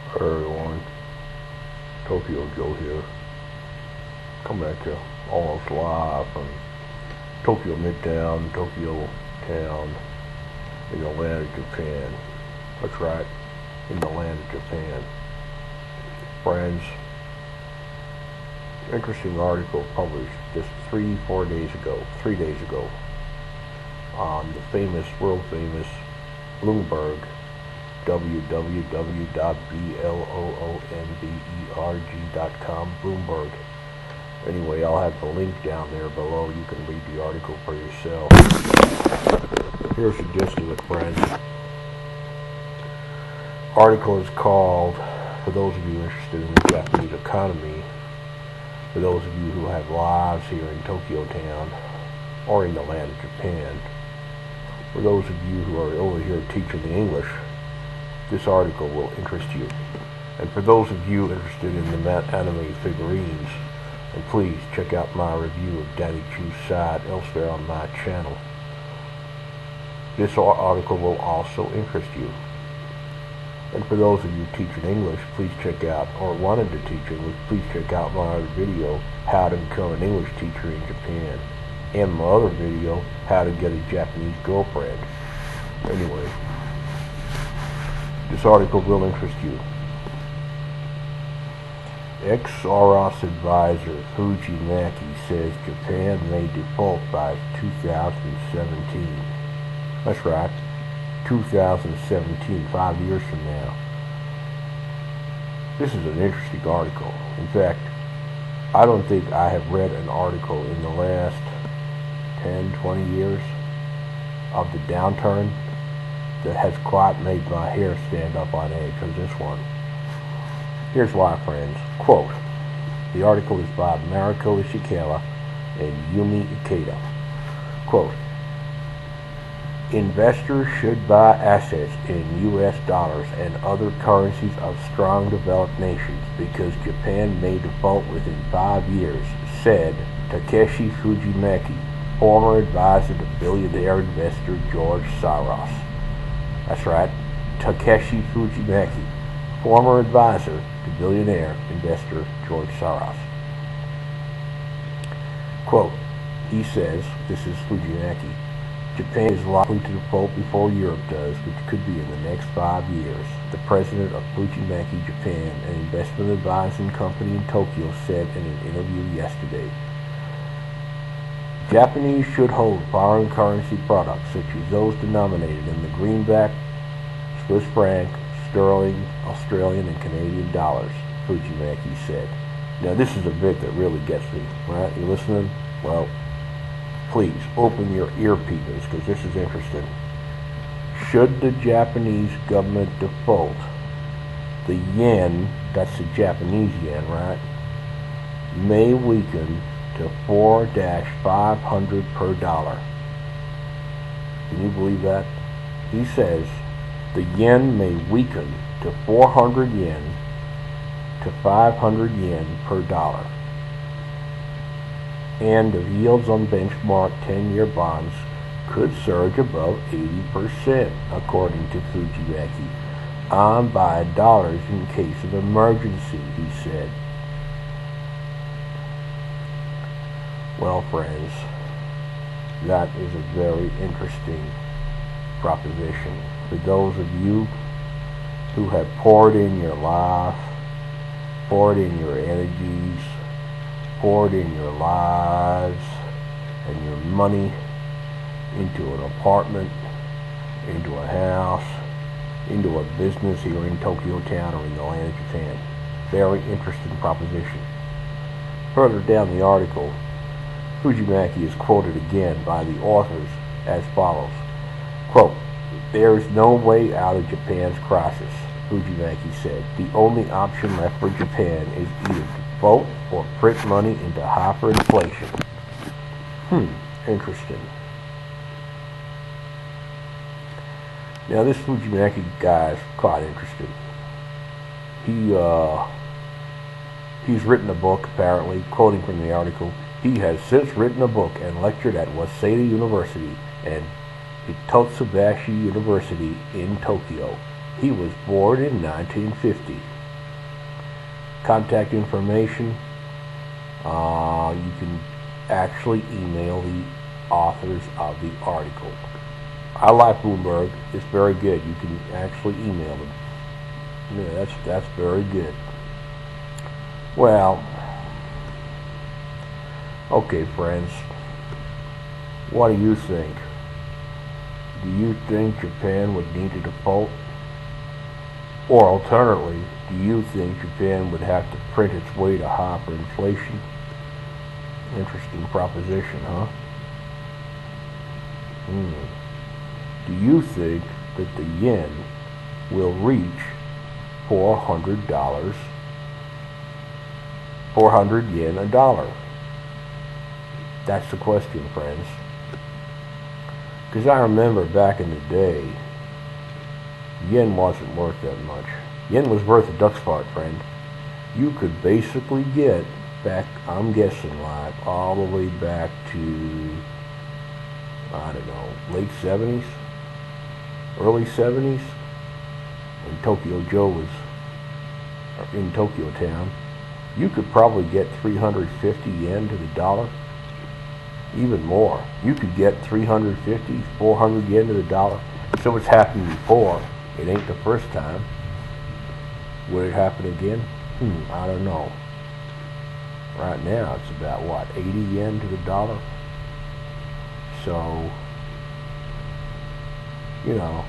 Hey everyone, Tokyo Joe here, coming at you almost live from Tokyo Midtown, Tokyo Town, in the land of Japan. That's right, in the land of Japan. Friends, interesting article published just 3 days ago, on the world famous Bloomberg, www.bloomberg.com, Bloomberg. Anyway, I'll have the link down there below. You can read the article for yourself. Here's the gist of it, friends. Article is called, for those of you interested in the Japanese economy, for those of you who have lives here in Tokyo Town or in the land of Japan, for those of you who are over here teaching the English, this article will interest you. And for those of you interested in the anime figurines, and please check out my review of Daddy Chu's side elsewhere on my channel. This article will also interest you. And for those of you teaching English, please check out, or wanted to teach English, please check out my other video, How to Become an English Teacher in Japan, and my other video, How to Get a Japanese Girlfriend. Anyway, this article will interest you. Ex-Soros advisor Fujimaki says Japan may default by 2017. That's right, 2017, 5 years from now. This is an interesting article. In fact, I don't think I have read an article in the last 10, 20 years of the downturn that has quite made my hair stand up on edge as this one. Here's why, friends. Quote, the article is by Mariko Ishikawa and Yumi Ikeda. Quote, investors should buy assets in U.S. dollars and other currencies of strong developed nations because Japan may default within 5 years, said Takeshi Fujimaki, former advisor to billionaire investor George Soros. That's right, Takeshi Fujimaki, former advisor to billionaire investor George Soros. Quote, he says, this is Fujimaki, Japan is likely to default before Europe does, which could be in the next 5 years. The president of Fujimaki Japan, an investment advising company in Tokyo, said in an interview yesterday. Japanese should hold foreign currency products such as those denominated in the greenback, Swiss franc, sterling, Australian, and Canadian dollars, Fujimaki said. Now this is a bit that really gets me, right? You listening? Well, please open your earpieces because this is interesting. Should the Japanese government default, the yen, that's the Japanese yen, right, may weaken to 4-500 per dollar. Can you believe that? He says the yen may weaken to 400 yen to 500 yen per dollar. And the yields on benchmark 10-year bonds could surge above 80%, according to Fujimaki, on by dollars in case of emergency, he said. Well, friends, that is a very interesting proposition. For those of you who have poured in your life, poured in your energies, poured in your lives and your money into an apartment, into a house, into a business here in Tokyo Town or in the land of Japan. Very interesting proposition. Further down the article, Fujimaki is quoted again by the authors as follows. Quote, there is no way out of Japan's crisis, Fujimaki said. The only option left for Japan is either default or print money into hyperinflation. Interesting. Now this Fujimaki guy is quite interesting. He's written a book, apparently, quoting from the article. He has since written a book and lectured at Waseda University and Hitotsubashi University in Tokyo. He was born in 1950. contact information. You can actually email the authors of the article. I like Bloomberg. It's very good. You can actually email them. Yeah, that's very good. Well, okay, friends. What do you think? Do you think Japan would need to default? Or alternatively, do you think Japan would have to print its way to hyperinflation? Interesting proposition, huh? Do you think that the yen will reach $400, 400 yen a dollar? That's the question, friends. Because I remember back in the day, yen wasn't worth that much. Yen was worth a duck's fart, friend. You could basically get back, I'm guessing, like all the way back to, I don't know, late 70s, early 70s, when Tokyo Joe was in Tokyo Town. You could probably get 350 yen to the dollar. Even more. You could get 350, 400 yen to the dollar. So it's happened before. It ain't the first time. Would it happen again? I don't know. Right now it's about what, 80 yen to the dollar? So, you know,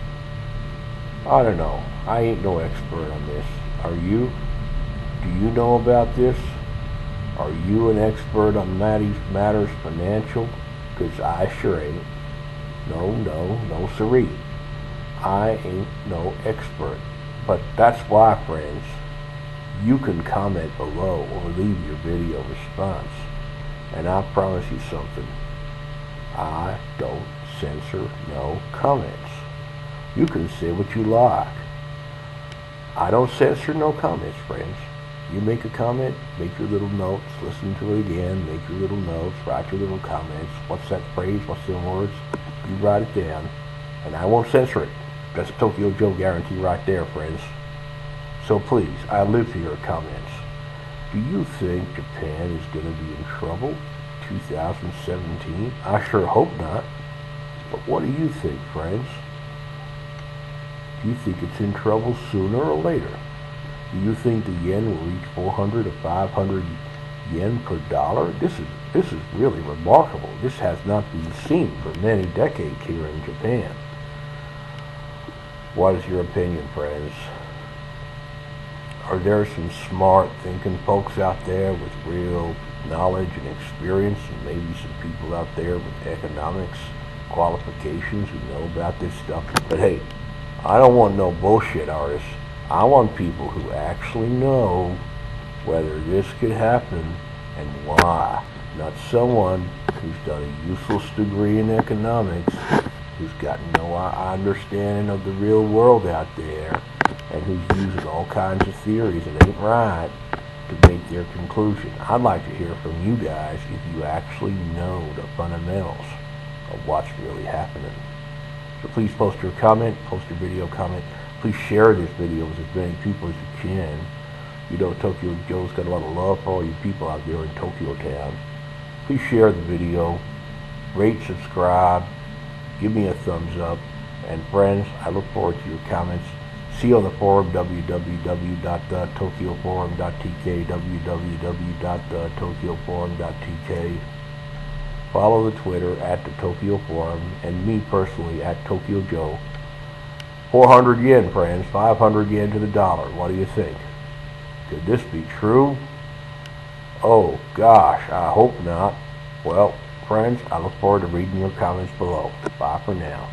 I don't know. I ain't no expert on this. Are you? Do you know about this? Are you an expert on matters financial? Because I sure ain't. No siree. I ain't no expert. But that's why, friends, you can comment below or leave your video response. And I promise you something. I don't censor no comments. You can say what you like. I don't censor no comments, friends. You make a comment, make your little notes, listen to it again, make your little notes, write your little comments. What's that phrase? What's the words? You write it down, and I won't censor it. That's Tokyo Joe guarantee right there, friends. So please, I live for your comments. Do you think Japan is going to be in trouble 2017? I sure hope not. But what do you think, friends? Do you think it's in trouble sooner or later? Do you think the yen will reach 400 or 500 yen per dollar? This is really remarkable. This has not been seen for many decades here in Japan. What is your opinion, friends? Are there some smart thinking folks out there with real knowledge and experience, and maybe some people out there with economics qualifications who know about this stuff? But hey, I don't want no bullshit artists. I want people who actually know whether this could happen and why. Not someone who's done a useless degree in economics, who's got no understanding of the real world out there, and who's using all kinds of theories that ain't right to make their conclusion. I'd like to hear from you guys if you actually know the fundamentals of what's really happening. So please post your comment, post your video comment. Please share this video with as many people as you can. You know Tokyo Joe's got a lot of love for all you people out there in Tokyo Town. Please share the video, rate, subscribe, give me a thumbs up, and friends, I look forward to your comments. See you on the forum, www.tokyoforum.tk, www.tokyoforum.tk. Follow the Twitter at the Tokyo Forum, and me personally at Tokyo Joe. 400 yen, friends, 500 yen to the dollar. What do you think? Could this be true? Oh, gosh, I hope not. Well, friends, I look forward to reading your comments below. Bye for now.